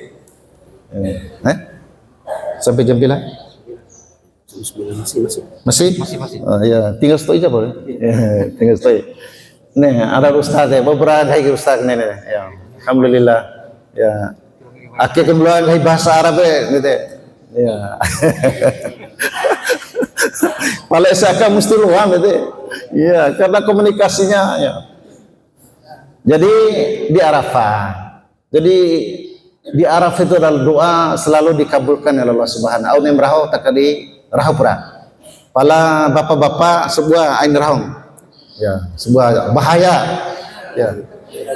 Sampai jam bila? Masih? Oh, ya, tinggal stoi aja boleh. Ya, tinggal stoi. Nih, ada ustaz ya, beberapa hari ustaz nih. Ya, alhamdulillah. Ya, akhirnya kemudian bahasa Arab gitu. Ya. Paling saya mesti luang gitu. Ya, karena komunikasinya ya. Jadi di Arafah. Jadi di Arafah itu adalah doa selalu dikabulkan oleh Allah Subhanahu wa taala. Au rahu takadi rahupra. Pala bapak-bapak sebuah ain rahum. Ya, sebuah bahaya. Ya.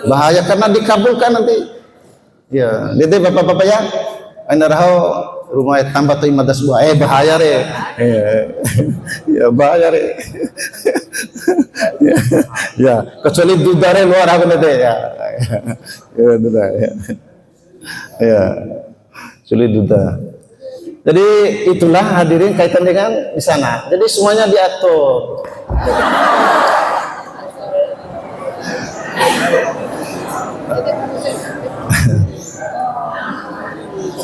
Bahaya karena dikabulkan nanti. Ya, dede bapak-bapak ya. Ain rahu rumah tambah tu imadah sebuah bahaya re. Ya, bahaya re. Ya, kecuali dudare luar aku nanti ya. Ya, duda ya. Ya. Kecuali duda. Jadi itulah hadirin kaitan dengan di sana. Jadi semuanya diatur.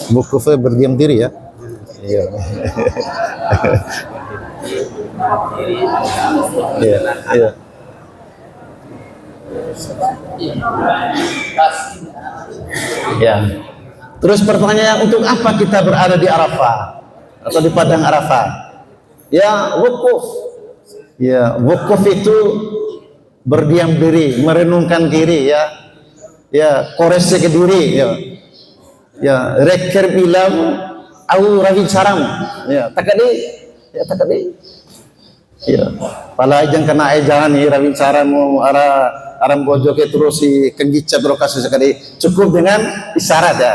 Bukufe berdiam diri ya. Iya. Iya. Iya. Ya. Terus pertanyaan, untuk apa kita berada di Arafah atau di padang Arafah? Ya, wukuf. Ya, wukuf itu berdiam diri, merenungkan diri ya. Ya, koreksi ke diri ya. Ya, reker bilang au rawi saram. Ya, takadi. Ya, takadi. Ya, pala ajang kena ejangan ni rawi saramu aram bojo ke terus si kenggicap lokasi sekali cukup dengan isyarat ya,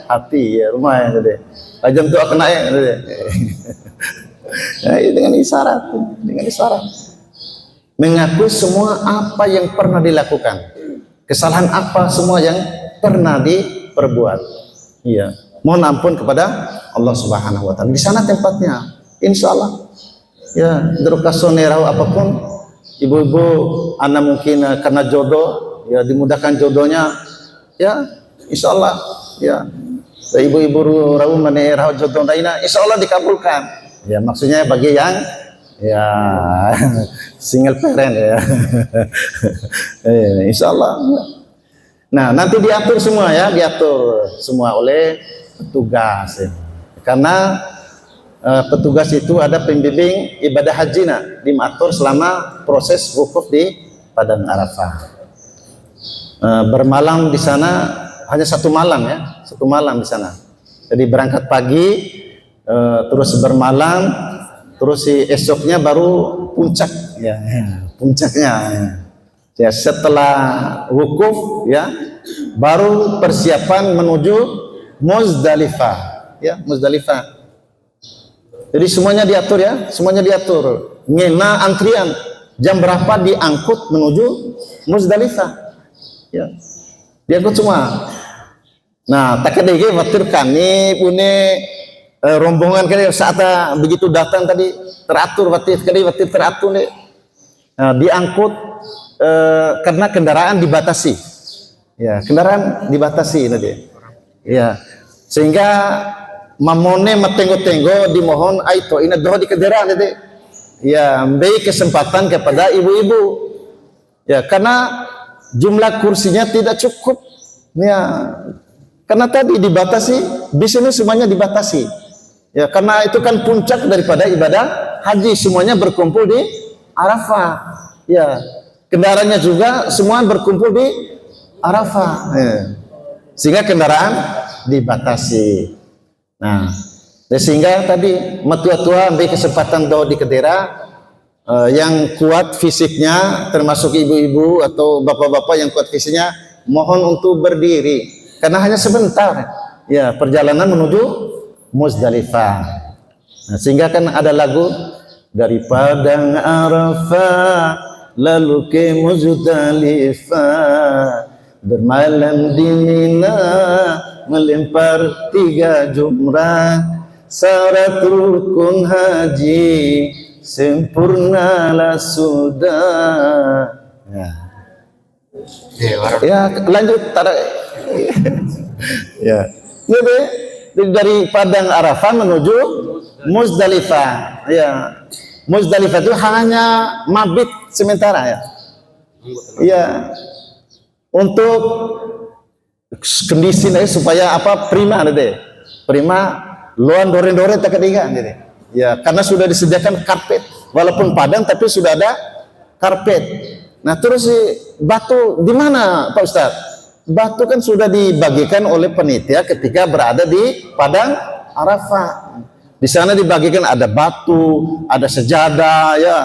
hati ya rumah ya tadi. Ajang tu kena ya. Ya, dengan isyarat. Mengakui semua apa yang pernah dilakukan. Kesalahan apa semua yang pernah diperbuat. Iya, mohon ampun kepada Allah Subhanahu wa taala. Di sana tempatnya. Insyaallah. Ya, derukasonerahu apapun ibu-ibu anak mungkin karena jodoh ya dimudahkan jodohnya ya insyaallah ya ibu-ibu rawu maneh jodoh daina insyaallah dikabulkan ya maksudnya bagi yang ya single parent ya. Insya Allah. Nah, nanti diatur semua ya, diatur semua oleh petugas. Ya. Karena petugas itu ada pembimbing ibadah haji diatur selama proses wukuf di Padang Arafah. Bermalam di sana hanya 1 malam ya, 1 malam di sana. Jadi berangkat pagi, terus bermalam, terus esoknya baru puncak ya, puncaknya. Ya, setelah wukuf ya, baru persiapan menuju Muzdalifah ya, Muzdalifah. Jadi semuanya diatur ya, semuanya diatur. Ngena antrian jam berapa diangkut menuju Muzdalifah. Ya. Diangkut semua. Nah, tak ada lagi waktu kami punya rombongan kali saat begitu datang tadi teratur waktu teratur nih. Nah, diangkut karena kendaraan dibatasi. Ya, kendaraan dibatasi nanti. Ya. Sehingga mamone matenggo-tenggo dimohon aito ina doa di kendaraan nanti. Ya, beri kesempatan kepada ibu-ibu. Ya, karena jumlah kursinya tidak cukup. Ya, karena tadi dibatasi, di sini semuanya dibatasi. Ya, karena itu kan puncak daripada ibadah haji, semuanya berkumpul di Arafah. Ya, kendaraannya juga semua berkumpul di Arafah. Ya. Sehingga kendaraan dibatasi. Nah, sehingga tadi matua-tua ambil kesempatan doa di kedera. Yang kuat fisiknya, termasuk ibu-ibu atau bapak-bapak yang kuat fisiknya, mohon untuk berdiri karena hanya sebentar ya perjalanan menuju Muzdalifah. Nah, sehingga kan ada lagu dari Padang Arafah lalu ke Muzdalifah, bermalam di Mina melempar 3 jumrah, syarat rukun haji sempurnalah sudah. Ya, lanjut ya. Jadi dari Padang Arafah menuju Muzdalifah. Ya. Muzdalifah itu hanya mabit sementara ya. Ya. Untuk kondisi supaya apa prima deh. Prima loan dore-dore tak ketiga gitu. Ya, karena sudah disediakan karpet, walaupun padang tapi sudah ada karpet. Nah, terus batu di mana, Pak Ustadz? Batu kan sudah dibagikan oleh panitia ketika berada di Padang Arafah. Di sana dibagikan ada batu, ada sejadah, ya,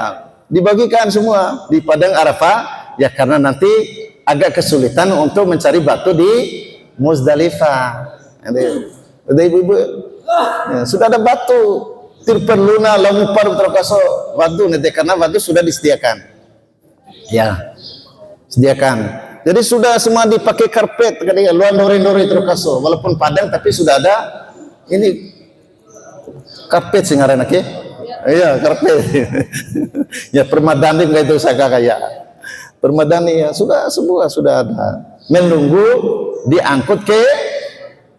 dibagikan semua di Padang Arafah. Ya, karena nanti agak kesulitan untuk mencari batu di Muzdalifah. Ada ibu-ibu, ya, sudah ada batu. Tirperluna lamupar terkaso wadu nanti karena wadu sudah disediakan. Ya, sediakan. Jadi sudah semua dipakai karpet tadi luan dore-dore terkaso walaupun padang tapi sudah ada ini karpet sih ngaran ke? Iya, karpet. Ya permadani enggak itu saka kayak. Permadani ya sudah semua sudah ada. Menunggu diangkut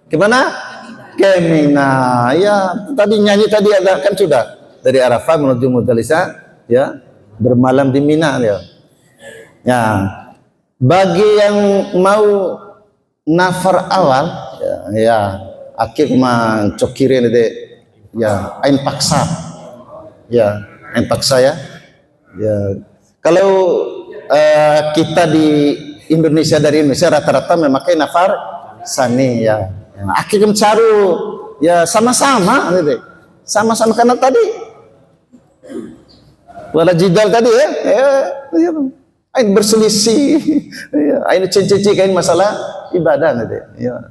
ke mana? Ke Mina. Ya, tadi nyanyi tadi ada kan sudah dari Arafah menuju Muzdalifah ya, bermalam di Mina ya. Ya. Bagi yang mau nafar awal ya akhir mencokirin deh ya ain paksa. Ya, ain paksa ya. Ya. Kalau kita di Indonesia dari Indonesia rata-rata memakai nafar sani ya. Akhirnya mencari ya sama-sama gitu. Sama-sama karena tadi wala jidal tadi ya ain berselisih ya ain cici kain masalah ibadah gitu ya.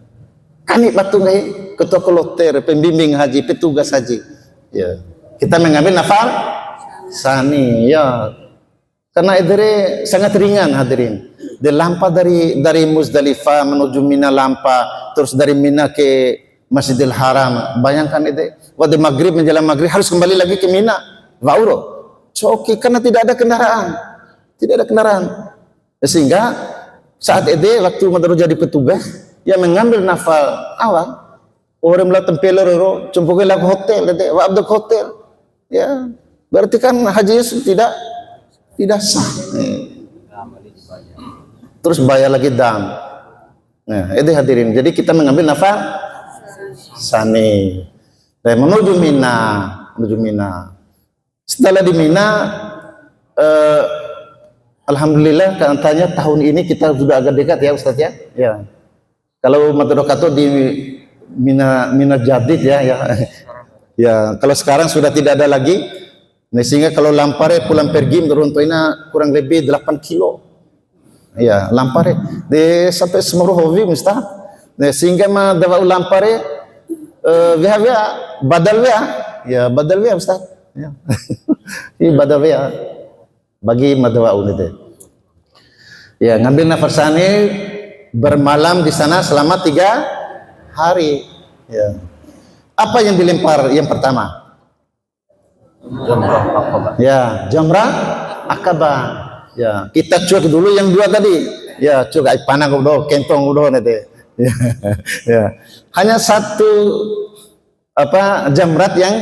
Kami batu ngai ketua kloter, pembimbing haji, petugas haji. Ya. Kita mengambil nafar sani ya. Karena idere sangat ringan hadirin. Dia lampa dari Muzdalifah menuju Mina lampa, terus dari Mina ke Masjidil Haram. Bayangkan itu, waktu maghrib menjelang maghrib harus kembali lagi ke Mina. Wauro, coki karena tidak ada kendaraan, Sehingga saat itu waktu Madru jadi petugas, yang mengambil nafal awal, orang melihat tempeler, cumpukin lagu hotel, abdul hotel, ya berarti kan haji tidak tidak sah. Terus bayar lagi dam. Nah, itu hadirin. Jadi kita mengambil nafas sani dan menuju Mina. Setelah di Mina, alhamdulillah katanya tahun ini kita sudah agak dekat ya Ustaz ya. Ya. Kalau Matadokato di Mina Jadid ya. Ya, kalau sekarang sudah tidak ada lagi. Nah, sehingga kalau Lampare pulang pergi menurunnya kurang lebih 8 kilo. Ya, Lampare sampai Semeruhovi Ustaz. Nah, sehingga dapat Lampare badal Ustaz. Ya. Ini badal bagi madawau itu. Ya, ngambil nafasani bermalam di sana selama 3 hari. Ya. Apa yang dilempar yang pertama? Jamrah Aqabah. Ya, Jamrah Aqabah. Ya, kita cuk dulu yang 2 tadi. Ya, cuk ai panang udah kentong udah nanti. Ya. Ya. Hanya 1 jamrat yang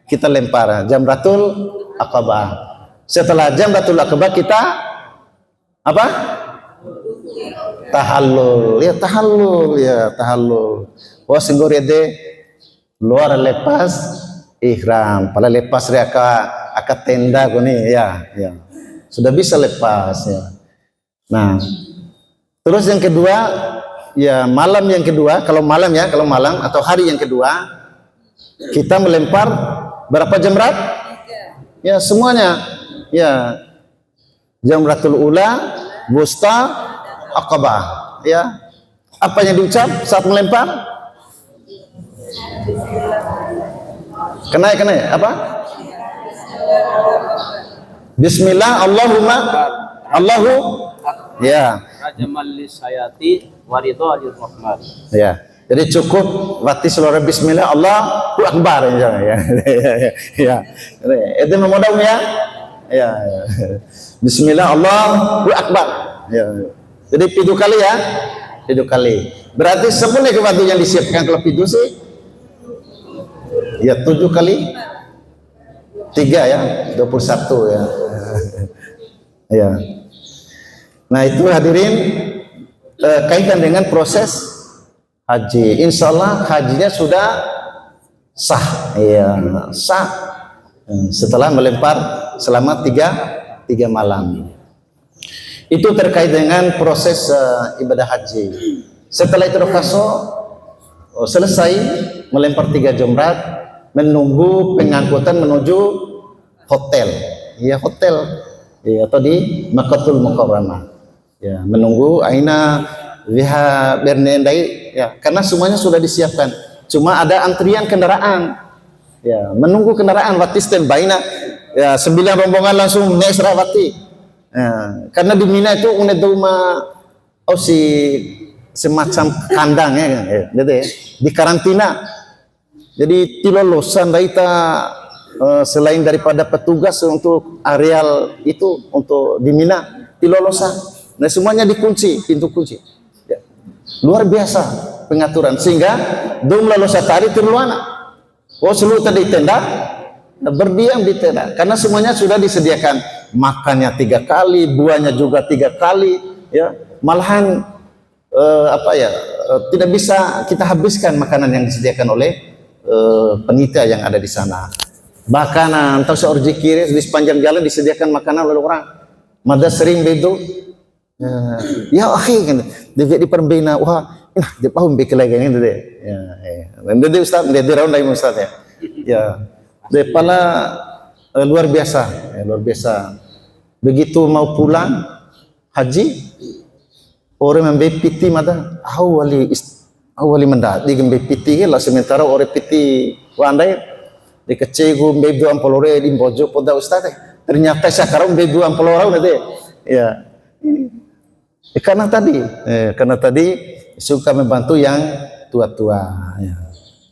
kita lempar, Jamratul Aqabah. Setelah Jamratul Aqabah kita apa? Tahallul. Ya, tahallul. Oh, singgori de luar lepas ihram, pada lepas akad tenda kuni ya. Sudah bisa lepas ya. Nah, terus yang kedua ya malam yang kedua, kalau malam atau hari yang kedua kita melempar berapa jamrat? 3. Ya, semuanya. Ya. Jamratul Ula, Wusta, Aqabah. Ya. Apa yang diucap saat melempar? Kenai apa? Bismillah Allahu ya. Rajamal lisayati waridho alirrahman. Ya. Jadi cukup wati seluruh Bismillah Allahu Akbar ya. Ya. Itu memodal ya. Ya. Bismillah Allahu Akbar. Ya. Jadi 7 kali ya. 7 kali. Berarti semuanya waktu yang disiapkan kalau 7 sih ya 7 kali 3 ya 21 ya. Ya. Nah itu hadirin kaitan dengan proses haji. Insya Allah hajinya sudah sah ya, sah setelah melempar selama 3 malam. Itu terkait dengan proses ibadah haji. Setelah itu selesai melempar 3 jamrat, menunggu pengangkutan menuju hotel. Ya, hotel. Ya, atau di Makkahul Mukarramah. Ya, menunggu aina liha bernendai ya, karena semuanya sudah disiapkan. Cuma ada antrian kendaraan. Ya, menunggu kendaraan wati standby-na. Ya, 9 rombongan langsung naik Serawati. Ya, karena di Mina itu uneduma semacam kandang ya, gitu ya. Di karantina. Jadi tilolosan daita selain daripada petugas untuk areal itu untuk di Mina tilolosan. Nah, semuanya dikunci, pintu kunci. Ya. Luar biasa pengaturan sehingga dum lolosa tari tirluana. Oh, seluruh tadi tenda berdiam di tenda karena semuanya sudah disediakan, makannya 3 kali, buahnya juga 3 kali ya. Malahan tidak bisa kita habiskan makanan yang disediakan oleh penitia yang ada di sana. Bahkan antau seorang kiri di sepanjang jalan disediakan makanan oleh orang. Mada sering begitu. Ya akhi kan, di perbina wah, dia paham bikin lagi ini deh. Ya, dan dia Ustaz, dia raund dari Ustaz ya. Ya, dia pala luar biasa, luar biasa. Begitu mau pulang haji, orang membaik piti mada, awali mendat, di gembe piti lah sementara orang piti wandai. Di kecegu mbek 2 ore di Bojo poda Ustaz ternyata sekarang mbek 2 ore nanti ya karena tadi suka membantu yang tua-tua ya.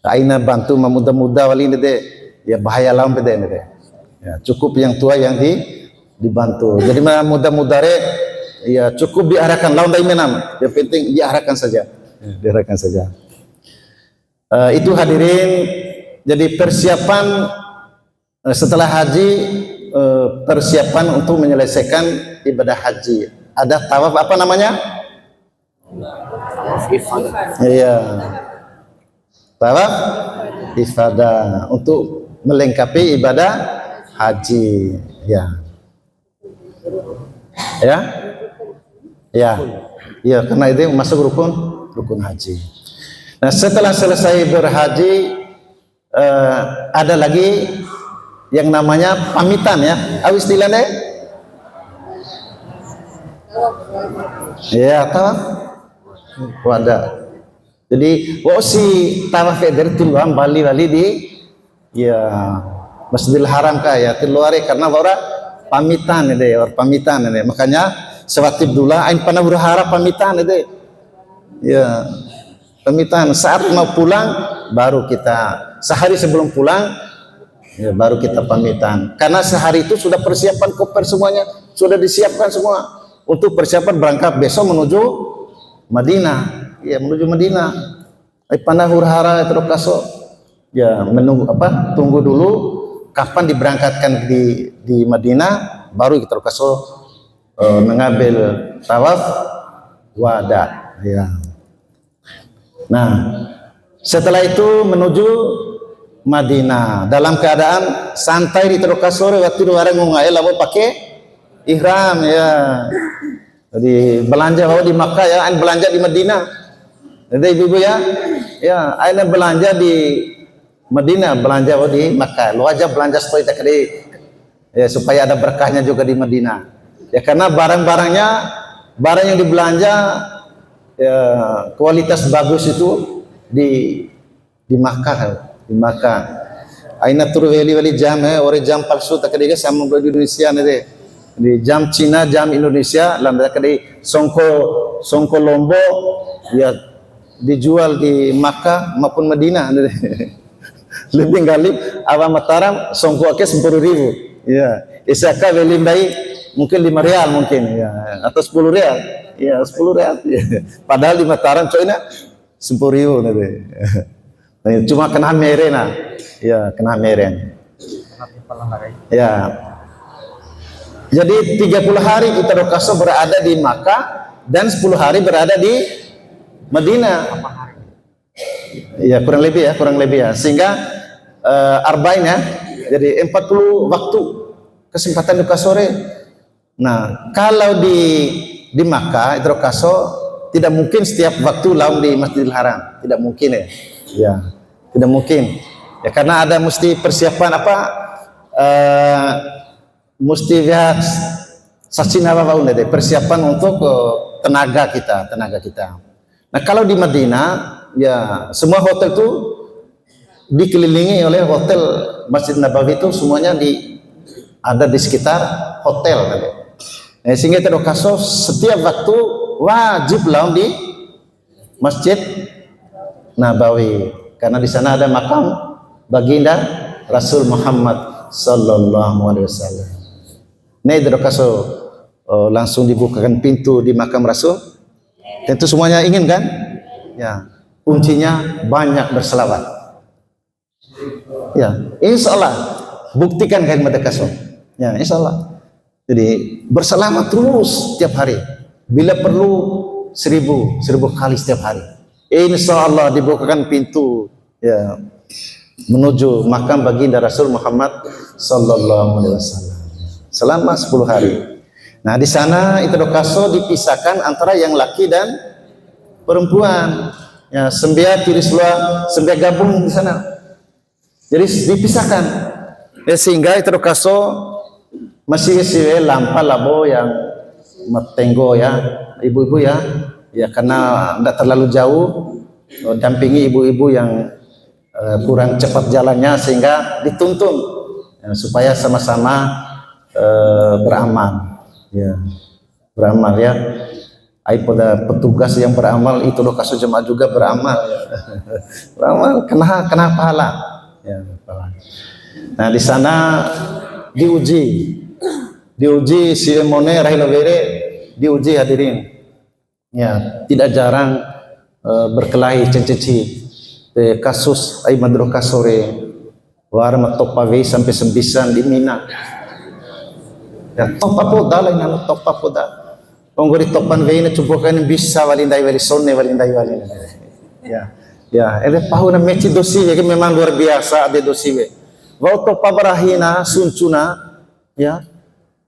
Aina bantu memuda-muda wali nanti ya bahaya lawan beda nanti ya, cukup yang tua yang dibantu. Jadi muda-muda ya cukup diarahkan lawan dari menam, yang penting diarahkan saja itu hadirin. Jadi persiapan setelah haji persiapan untuk menyelesaikan ibadah haji. Ada tawaf apa namanya? Iya. Tawaf ifadah untuk melengkapi ibadah haji. Ya. Ya. Ya. Ya, karena itu masuk rukun haji. Nah, setelah selesai berhaji ada lagi yang namanya pamitan ya. Apa istilahnya? Ya, tawaf wada. Jadi, si tawaf dari tiluan Bali di ya Masjidil Haram kaya tiluare karena orang pamitan ini, orang pamitan ini. Makanya sewaktu dulu aing pernah berharap pamitan itu. Ya, pamitan saat mau pulang baru kita sehari sebelum pulang ya baru kita pamitan. Karena sehari itu sudah persiapan koper semuanya, sudah disiapkan semua untuk persiapan berangkat besok menuju Madinah. Ya, menuju Madinah. Panah hurhara terus kaso. Ya, menunggu apa? Tunggu dulu kapan diberangkatkan di Madinah baru kita kaso mengambil tawaf wada. Ya. Nah, setelah itu menuju Madinah dalam keadaan santai di terus sore waktu orang ngungai lalu pakai ihram ya. Jadi belanja bawa di Makkah ya, ain belanja di Madinah. Jadi ibu-ibu ya, ain belanja di Madinah, belanja bawa di Makkah. Lu aja belanja setelah tadi ya supaya ada berkahnya juga di Madinah. Ya karena barang yang dibelanja ya kualitas bagus itu di Makkah, Aina turu wali jam ore jam palsu tak kadiga sama di Indonesia nede. Di jam Cina, jam Indonesia, lambda kadi songko lombo ya dijual di Makkah maupun Madinah. Lebih kali awam Mataram songko ake 10.000. Ya, isaka wali bayi mungkin 5 rial mungkin ya atau 10 rial. Ya 10 rial. Ya. Padahal di Mataram coyna 10.000 nanti. Cuma kena merena. Ya, kena meren. Ya. Jadi 30 hari kita rokaso berada di Makkah dan 10 hari berada di Madinah. Ya kurang lebih ya. Sehingga arba'in ya. Jadi 40 waktu kesempatan duka sore. Nah, kalau di Makkah itu rokaso tidak mungkin setiap waktu laum di Masjidil Haram. Tidak mungkin ya. Ya, tidak mungkin. Ya karena ada mesti persiapan apa? Mesti lihat saksina apa deh persiapan untuk tenaga kita. Nah kalau di Madinah ya semua hotel itu dikelilingi oleh hotel Masjid Nabawi itu semuanya ada di sekitar hotel. Nah, sehingga terkaso setiap waktu wajib laun di Masjid Nabawi karena di sana ada makam baginda Rasul Muhammad sallallahu alaihi wasallam. Nih terkaso langsung dibukakan pintu di makam Rasul. Tentu semuanya ingin kan? Ya, kuncinya banyak berselawat. Ya, insya Allah buktikan kan mereka so. Ya, insya Allah. Jadi berselawat terus setiap hari. Bila perlu 1000 kali setiap hari. Insya Allah dibukakan pintu ya menuju makam baginda Rasul Muhammad sallallahu alaihi wasallam selama 10 hari. Nah di sana itu dokaso dipisahkan antara yang laki dan perempuan. Ya sembia tirislah sembia gabung di sana. Jadi dipisahkan. Ya sehingga itu dokaso masih siwe lampa labo yang matenggo ya ibu-ibu ya. Ya karena tidak terlalu jauh dampingi ibu-ibu yang kurang cepat jalannya sehingga dituntun ya, supaya sama-sama beramal ya pada petugas yang beramal itu loh kasus jemaah juga beramal kena pahala ya, nah di sana diuji si emone rahilawere diuji hadirin ya tidak jarang berkelahi cenceci kasus ay madro kasore war matopawe sampai sembisan di Mina Ya topa po dalay na topa po da. Onggori topan veina cubokan bisa walindai wali sonne walindai wali. Ya. Ya, ele pahu na mechi dosi ya memang luar biasa ada dosi we. Wau topa barahina suncuna ya.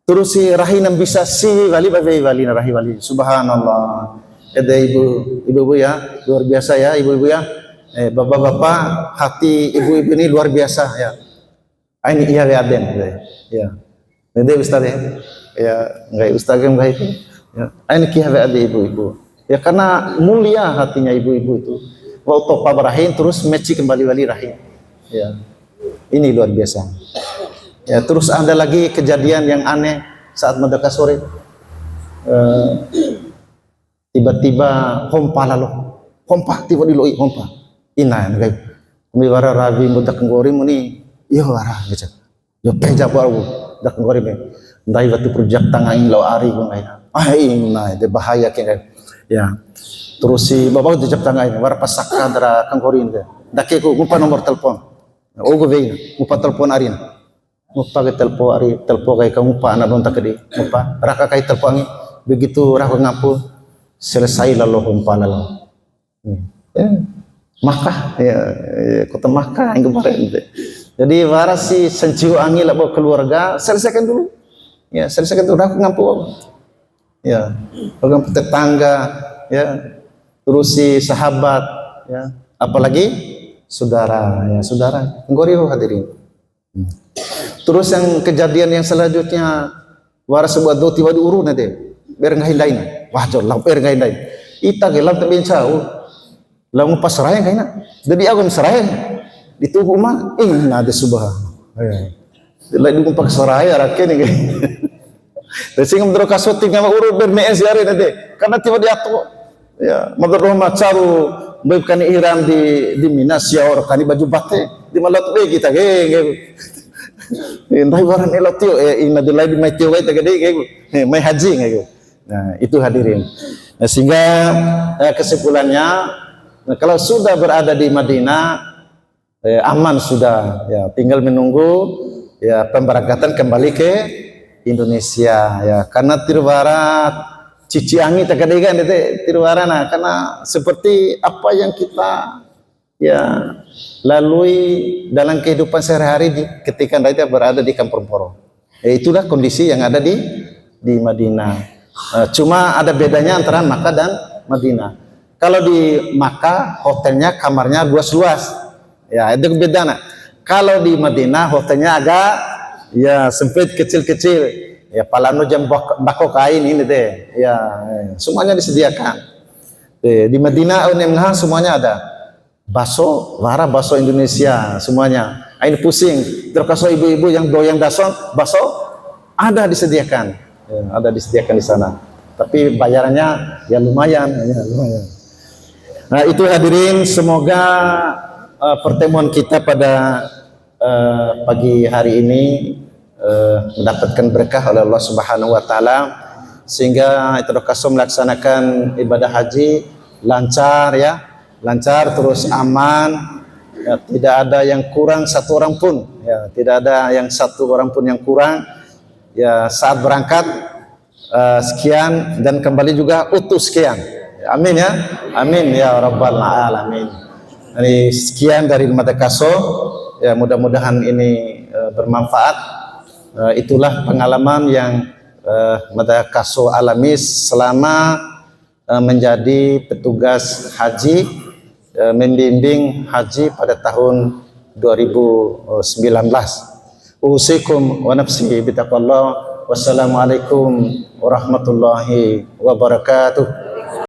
Terus si rahina bisa si wali wali na rahi wali. Subhanallah. Ada ibu ya, luar biasa ya ibu-ibu ya. Bapak-bapak, hati ibu-ibu ini luar biasa ya. Ini iya aden ya. Ini ustaz ya enggak ustaz enggak itu ya ini kia ada ibu-ibu ya karena mulia hatinya ibu-ibu itu waktu topa berahin terus meci kembali wali rahim ya ini luar biasa ya. Terus ada lagi kejadian yang aneh saat merdeka sore tiba-tiba hompa tiba di loi hompa ina ngai kumibara rabi mudak ngori muni iya warah gitu yo peja baru dak ngori me ndai watu project tangain law ari ko ngai ina de bahaya kene ya. Terus si bapak dijak tangain war pasaka dara kangkorin ke dake ko ngupa nomor telepon ogo veina ngupa telepon arina ngupa ke telpo kai ka ngupa na don takedi ngupa raka kai telpongi begitu raka ngapu selesai lalu humpa lalu Makkah ya kota Makkah yang kemarin. Jadi waras si senciu angin lah bawa keluarga selesaikan dulu ya selesaikan dulu aku ngampu ya ngampu tetangga ya terus si sahabat ya apalagi saudara ya saudara ngoriho hadirin. Terus yang kejadian yang selanjutnya waras sebuah do tiba diurun nanti biar nggak lain wah jauh lampu biar nggak lain ita gelam tapi jauh lalu pas seraya kayaknya jadi aku seraya di tubuh mah ada subhanallah lagi kumpak seraya rakyat nih terus sing mendro kasuting sama urut bermees hari nanti karena tiba diatur ya madro macaru bukan ihram di Minas ya orang kan baju batik di malat be kita entah barang elotio ina di lain mai tio kita gede mai haji gitu. Nah itu hadirin sehingga kesimpulannya kalau sudah berada di Madinah aman sudah ya tinggal menunggu ya pemberangkatan kembali ke Indonesia ya karena Tirwarat Ciciangi terkadang itu Tirwarana karena seperti apa yang kita ya lalui dalam kehidupan sehari-hari ketika kita berada di Kampung Poro itulah kondisi yang ada di Madinah cuma ada bedanya antara Makkah dan Madinah. Kalau di Makkah hotelnya kamarnya luas-luas ya itu beda nak. Kalau di Madinah hotelnya agak ya sempit kecil-kecil ya palano jam bako kain ini deh ya semuanya disediakan di Madinah semuanya ada baso Indonesia semuanya ini pusing terus ibu-ibu yang doyan baso ada disediakan ya, ada disediakan di sana tapi bayarannya ya lumayan. Nah itu hadirin semoga pertemuan kita pada pagi hari ini mendapatkan berkah oleh Allah Subhanahu wa taala sehingga Itorokaso melaksanakan ibadah haji lancar terus aman ya, tidak ada yang kurang satu orang pun ya tidak ada yang satu orang pun yang kurang ya saat berangkat sekian dan kembali juga utuh sekian. Amin ya, amin ya rabbal alamin. Ini sekian dari Madakaso ya mudah-mudahan ini bermanfaat. Itulah pengalaman yang Madakaso alami selama menjadi petugas haji membimbing haji pada tahun 2019. Usikum wa nafsi bitaqwallah. Wassalamualaikum warahmatullahi wabarakatuh.